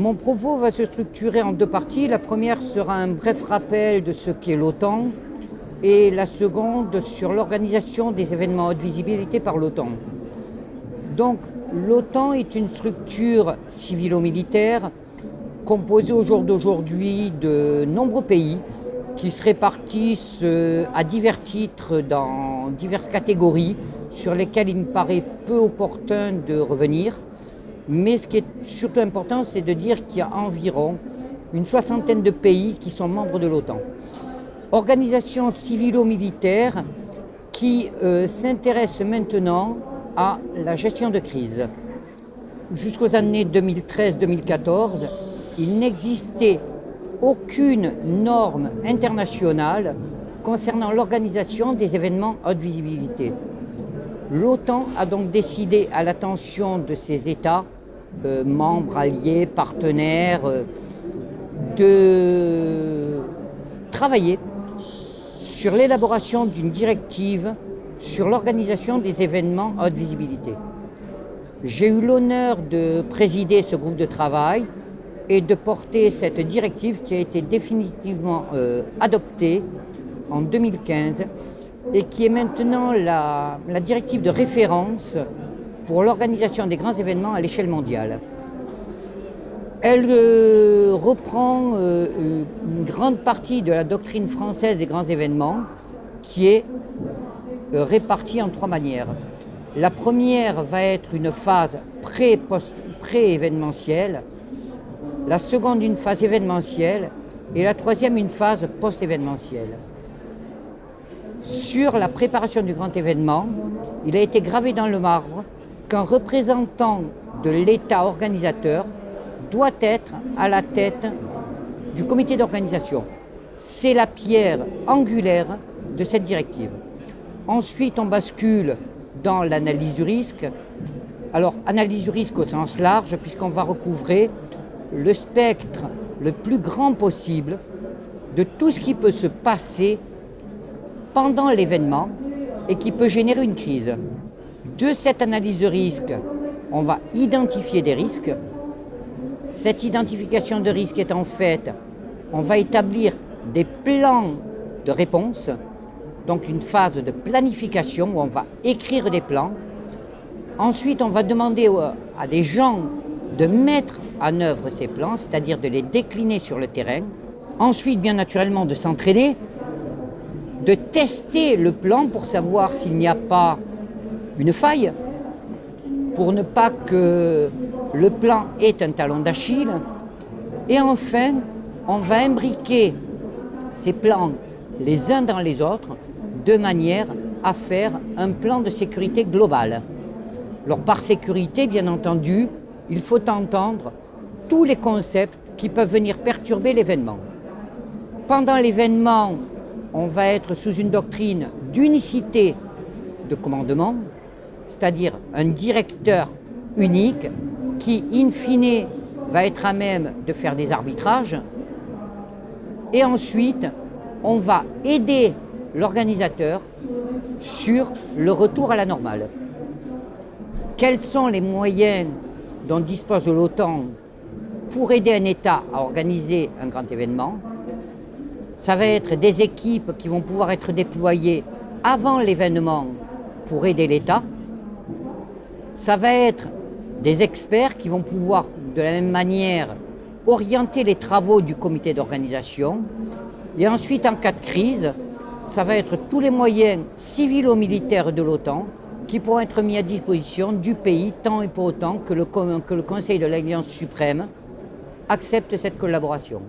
Mon propos va se structurer en deux parties. La première sera un bref rappel de ce qu'est l'OTAN et la seconde sur l'organisation des événements haute visibilité par l'OTAN. Donc l'OTAN est une structure civilo-militaire composée au jour d'aujourd'hui de nombreux pays qui se répartissent à divers titres dans diverses catégories sur lesquelles il me paraît peu opportun de revenir. Mais ce qui est surtout important, c'est de dire qu'il y a environ une soixantaine de pays qui sont membres de l'OTAN. Organisation civilo-militaire qui s'intéresse maintenant à la gestion de crise. Jusqu'aux années 2013-2014, il n'existait aucune norme internationale concernant l'organisation des événements haute visibilité. L'OTAN a donc décidé, à l'attention de ses États, membres, alliés, partenaires, de travailler sur l'élaboration d'une directive sur l'organisation des événements haute visibilité. J'ai eu l'honneur de présider ce groupe de travail et de porter cette directive qui a été définitivement adoptée en 2015 et qui est maintenant la directive de référence pour l'organisation des grands événements à l'échelle mondiale. Elle reprend une grande partie de la doctrine française des grands événements qui est répartie en trois manières. La première va être une phase pré-événementielle, la seconde une phase événementielle et la troisième une phase post-événementielle. Sur la préparation du grand événement, il a été gravé dans le marbre qu'un représentant de l'État organisateur doit être à la tête du comité d'organisation. C'est la pierre angulaire de cette directive. Ensuite, on bascule dans l'analyse du risque. Alors, analyse du risque au sens large, puisqu'on va recouvrer le spectre le plus grand possible de tout ce qui peut se passer pendant l'événement et qui peut générer une crise. De cette analyse de risque, on va identifier des risques. Cette identification de risques étant faite, on va établir des plans de réponse, donc une phase de planification où on va écrire des plans. Ensuite, on va demander à des gens de mettre en œuvre ces plans, c'est-à-dire de les décliner sur le terrain. Ensuite, bien naturellement, de s'entraider, de tester le plan pour savoir s'il n'y a pas une faille, pour ne pas que le plan ait un talon d'Achille. Et enfin, on va imbriquer ces plans les uns dans les autres de manière à faire un plan de sécurité global. Alors par sécurité, bien entendu, il faut entendre tous les concepts qui peuvent venir perturber l'événement. Pendant l'événement, on va être sous une doctrine d'unicité de commandement, c'est-à-dire un directeur unique qui, in fine, va être à même de faire des arbitrages. Et ensuite, on va aider l'organisateur sur le retour à la normale. Quels sont les moyens dont dispose l'OTAN pour aider un État à organiser un grand événement? Ça va être des équipes qui vont pouvoir être déployées avant l'événement pour aider l'État. Ça va être des experts qui vont pouvoir, de la même manière, orienter les travaux du comité d'organisation. Et ensuite, en cas de crise, ça va être tous les moyens civilo-militaires de l'OTAN qui pourront être mis à disposition du pays, tant et pour autant que le Conseil de l'Alliance suprême accepte cette collaboration.